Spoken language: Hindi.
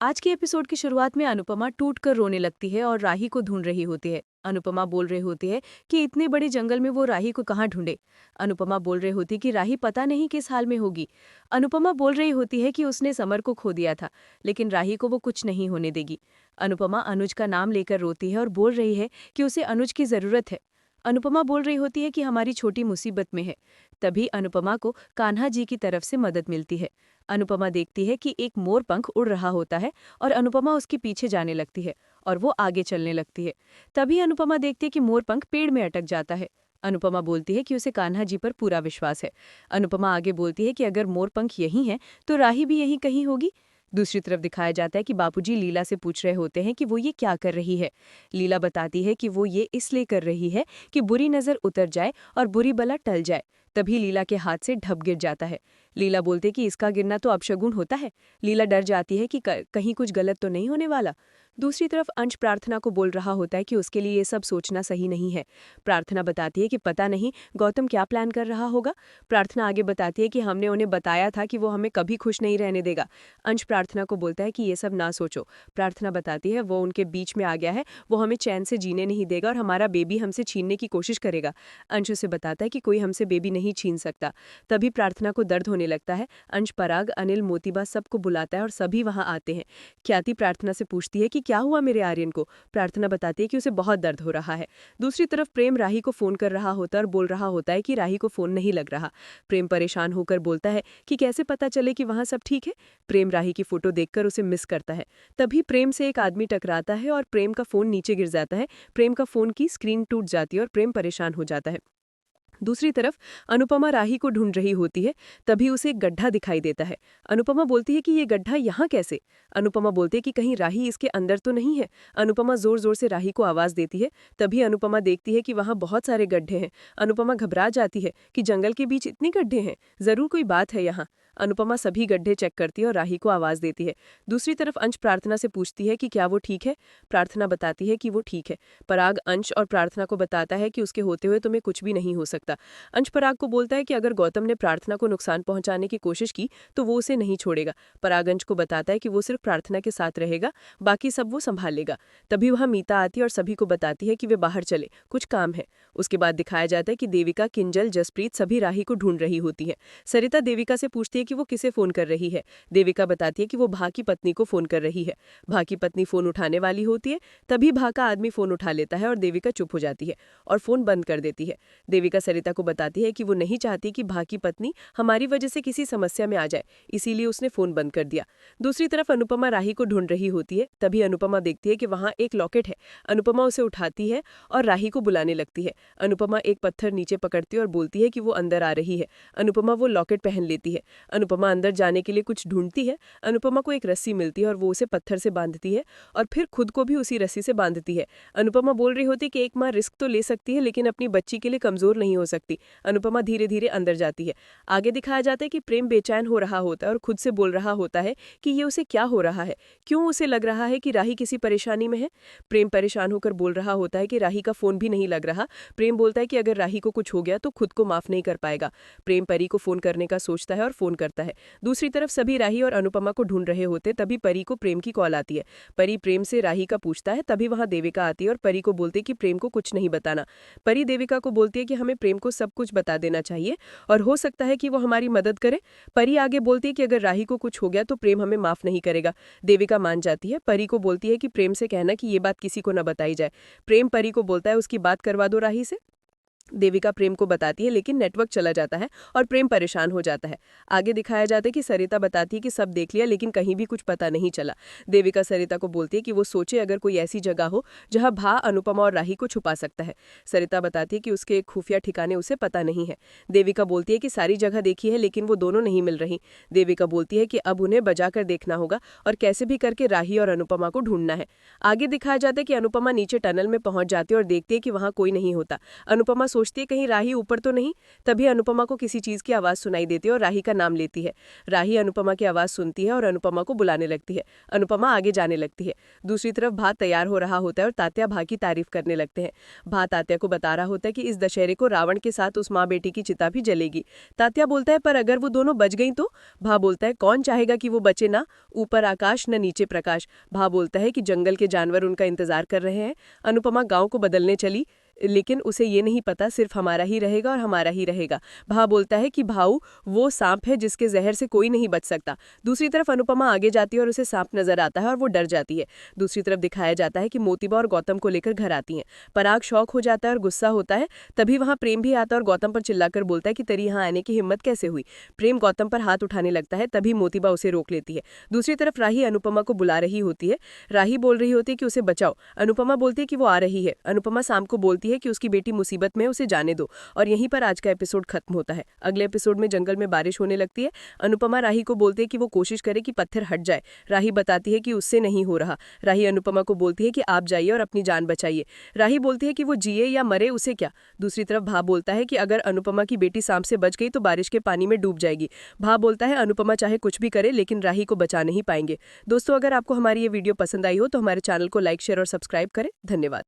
आज के एपिसोड की शुरुआत में अनुपमा टूट कर रोने लगती है और राही को ढूंढ रही होती है। अनुपमा बोल रही होती है कि इतने बड़े जंगल में वो राही को कहाँ ढूंढे। अनुपमा बोल रही होती कि राही पता नहीं किस हाल में होगी। अनुपमा बोल रही होती है कि उसने समर को खो दिया था, लेकिन राही को वो कुछ नहीं होने देगी। अनुपमा अनुज का नाम लेकर रोती है और बोल रही है कि उसे अनुज की जरूरत है। अनुपमा बोल रही होती है कि हमारी छोटी मुसीबत में है। तभी अनुपमा को कान्हा जी की तरफ से मदद मिलती है। अनुपमा देखती है कि एक मोर पंख उड़ रहा होता है और अनुपमा उसके पीछे जाने लगती है और वो आगे चलने लगती है। तभी अनुपमा देखती है कि मोर पंख पेड़ में अटक जाता है। अनुपमा बोलती है कि उसे कान्हा जी पर पूरा विश्वास है। अनुपमा आगे बोलती है कि अगर मोर पंख यहीं है तो राही भी यहीं कहीं होगी। दूसरी तरफ दिखाया जाता है कि बापूजी लीला से पूछ रहे होते हैं कि वो ये क्या कर रही है। लीला बताती है कि वो ये इसलिए कर रही है कि बुरी नजर उतर जाए और बुरी बला टल जाए। तभी लीला के हाथ से ढप गिर जाता है। लीला बोलते कि इसका गिरना तो अपशगुन होता है। लीला डर जाती है कि कहीं कुछ गलत तो नहीं होने वाला। दूसरी तरफ अंश प्रार्थना को बोल रहा होता है कि उसके लिए ये सब सोचना सही नहीं है। प्रार्थना बताती है कि पता नहीं गौतम क्या प्लान कर रहा होगा। प्रार्थना आगे बताती है कि हमने उन्हें बताया था कि वो हमें कभी खुश नहीं रहने देगा। अंश प्रार्थना को बोलता है कि ये सब ना सोचो। प्रार्थना बताती है वो उनके बीच में आ गया है, वो हमें चैन से जीने नहीं देगा और हमारा बेबी हमसे छीनने की कोशिश करेगा। अंश उसे बताता है कि कोई हमसे बेबी नहीं छीन सकता। तभी प्रार्थना को दर्द होने लगता है। अंश, पराग, अनिल, मोतीबा सबको बुलाता है और सभी वहां आते हैं। ख्याति प्रार्थना से पूछती है कि क्या हुआ मेरे आर्यन को। प्रार्थना बताती है कि उसे बहुत दर्द हो रहा है। दूसरी तरफ प्रेम राही को फोन कर रहा होता है और बोल रहा होता है कि राही को फोन नहीं लग रहा। प्रेम परेशान होकर बोलता है कि कैसे पता चले कि वहां सब ठीक है। प्रेम राही की फोटो देखकर उसे मिस करता है। तभी प्रेम से एक आदमी टकराता है और प्रेम का फोन नीचे गिर जाता है। प्रेम का फोन की स्क्रीन टूट जाती है और प्रेम परेशान हो जाता है। दूसरी तरफ अनुपमा राही को ढूंढ रही होती है। तभी उसे एक गड्ढा दिखाई देता है। अनुपमा बोलती है कि ये गड्ढा यहाँ कैसे। अनुपमा बोलती है कि कहीं राही इसके अंदर तो नहीं है। अनुपमा जोर जोर से राही को आवाज देती है। तभी अनुपमा देखती है कि वहाँ बहुत सारे गड्ढे हैं। अनुपमा घबरा जाती है कि जंगल के बीच इतने गड्ढे हैं, जरूर कोई बात है यहाँ। अनुपमा सभी गड्ढे चेक करती है और राही को आवाज देती है। दूसरी तरफ अंश प्रार्थना से पूछती है कि क्या वो ठीक है। प्रार्थना बताती है कि वो ठीक है। पराग अंश और प्रार्थना को बताता है कि उसके होते हुए तुम्हें कुछ भी नहीं हो सकता। अंश पराग को बोलता है कि अगर गौतम ने प्रार्थना को नुकसान पहुंचाने की कोशिश की तो वो उसे नहीं छोड़ेगा। पराग अंश को बताता है कि वो सिर्फ प्रार्थना के साथ रहेगा, बाकी सब वो संभाल लेगा। तभी वहां मीता आती है और सभी को बताती है कि वे बाहर चले, कुछ काम है। उसके बाद दिखाया जाता है कि देविका, किंजल, जसप्रीत सभी राही को ढूंढ रही होती है। सरिता देविका से पूछती है कि वो किसे फोन कर रही है। देविका बताती है कि वो भा की पत्नी को फोन कर रही है। भा की पत्नी फोन उठाने वाली होती है। तभी भा का आदमी फोन उठा लेता है और देविका चुप हो जाती है और फोन बंद कर देती है। देविका सरिता को बताती है कि वो नहीं चाहती कि भा की पत्नी हमारी वजह से किसी समस्या में आ जाए, इसीलिए उसने फोन बंद कर दिया। दूसरी तरफ अनुपमा राही को ढूंढ रही होती है। तभी अनुपमा देखती है कि वहां एक लॉकेट है। अनुपमा उसे उठाती है और राही को बुलाने लगती है। अनुपमा एक पत्थर नीचे पकड़ती है और बोलती है कि वो अंदर आ रही है। अनुपमा वो लॉकेट पहन लेती है। अनुपमा अंदर जाने के लिए कुछ ढूंढती है। अनुपमा को एक रस्सी मिलती है और वो उसे पत्थर से बांधती है और फिर खुद को भी उसी रस्सी से बांधती है। अनुपमा बोल रही होती है कि एक माँ रिस्क तो ले सकती है लेकिन अपनी बच्ची के लिए कमजोर नहीं हो सकती। अनुपमा धीरे धीरे अंदर जाती है। आगे दिखाया जाता है कि प्रेम बेचैन हो रहा होता है और खुद से बोल रहा होता है कि ये उसे क्या हो रहा है, क्यों उसे लग रहा है कि राही किसी परेशानी में है। प्रेम परेशान होकर बोल रहा होता है कि राही का फोन भी नहीं लग रहा। प्रेम बोलता है कि अगर राही को कुछ हो गया तो खुद को माफ नहीं कर पाएगा। प्रेम परी को फोन करने का सोचता है और फोन करता है। दूसरी तरफ सभी राही और अनुपमा को ढूंढ रहे होते तभी परी को प्रेम की कॉल आती है। परी प्रेम से राही का पूछता है। तभी वहां देविका आती है और परी को बोलती है कि प्रेम को कुछ नहीं बताना। परी देविका को बोलती है कि हमें प्रेम को सब कुछ बता देना चाहिए और हो सकता है कि वो हमारी मदद करे। परी आगे बोलती है कि अगर राही को कुछ हो गया तो प्रेम हमें माफ नहीं करेगा। देविका मान जाती है। परी को बोलती है कि प्रेम से कहना कि ये बात किसी को न बताई जाए। प्रेम परी को बोलता है उसकी बात करवा दो राही से। देविका प्रेम को बताती है लेकिन नेटवर्क चला जाता है और प्रेम परेशान हो जाता है। आगे दिखाया जाता है कि सरिता बताती है कि सब देख लिया लेकिन कहीं भी कुछ पता नहीं चला। देविका सरिता को बोलती है कि वो सोचे अगर कोई ऐसी जगह हो जहां भा, अनुपमा और राही को छुपा सकता है। सरिता बताती है कि उसके एक खुफिया ठिकाने उसे पता नहीं है। देविका बोलती है कि सारी जगह देखी है लेकिन वो दोनों नहीं मिल रही। देविका बोलती है कि अब उन्हें बजाकर देखना होगा और कैसे भी करके राही और अनुपमा को ढूंढना है। आगे दिखाया जाता है कि अनुपमा नीचे टनल में पहुंच जाती है और देखती है कि वहां कोई नहीं होता। अनुपमा सोचती है कहीं राही ऊपर तो नहीं। तभी अनुपमा को किसी चीज की आवाज सुनाई देती है और राही का नाम लेती है। राही अनुपमा की आवाज सुनती है और अनुपमा को बुलाने लगती है। अनुपमा आगे जाने लगती है। दूसरी तरफ भात तैयार हो रहा होता है और तात्या भा की तारीफ करने लगते हैं। भा तात्या को बता रहा होता है कि इस दशहरे को रावण के साथ उस माँ बेटी की चिता भी जलेगी। तात्या बोलता है पर अगर वो दोनों बच गई तो? भा बोलता है कौन चाहेगा कि वो बचे ना, ऊपर आकाश न नीचे प्रकाश। भा बोलता है कि जंगल के जानवर उनका इंतजार कर रहे हैं। अनुपमा गांव को बदलने चली, लेकिन उसे ये नहीं पता सिर्फ हमारा ही रहेगा और हमारा ही रहेगा। भा बोलता है कि भाऊ वो सांप है जिसके जहर से कोई नहीं बच सकता। दूसरी तरफ अनुपमा आगे जाती है और उसे सांप नजर आता है और वो डर जाती है। दूसरी तरफ दिखाया जाता है कि मोतीबा और गौतम को लेकर घर आती हैं। पराग शौक हो जाता है और गुस्सा होता है। तभी वहां प्रेम भी आता है और गौतम पर चिल्लाकर बोलता है कि तेरी यहाँ आने की हिम्मत कैसे हुई। प्रेम गौतम पर हाथ उठाने लगता है, तभी मोतीबा उसे रोक लेती है। दूसरी तरफ राही अनुपमा को बुला रही होती है। राही बोल रही होती है कि उसे बचाओ। अनुपमा बोलती है कि वो आ रही है। अनुपमा शाम को बोलती है कि उसकी बेटी मुसीबत में, उसे जाने दो। और यहीं पर आज का एपिसोड खत्म होता है। अगले एपिसोड में जंगल में बारिश होने लगती है। अनुपमा राही को बोलती है कि वो कोशिश करे कि पत्थर हट जाए। राही बताती है कि उससे नहीं हो रहा। राही अनुपमा को बोलती है कि आप जाइए और अपनी जान बचाइए। राही बोलती है कि वो जिए या मरे उसे क्या। दूसरी तरफ भा बोलता है कि अगर अनुपमा की बेटी सांप से बच गई तो बारिश के पानी में डूब जाएगी। भा बोलता है अनुपमा चाहे कुछ भी करे लेकिन राही को बचा नहीं पाएंगे। दोस्तों, अगर आपको हमारी ये वीडियो पसंद आई हो तो हमारे चैनल को लाइक, शेयर और सब्सक्राइब करें। धन्यवाद।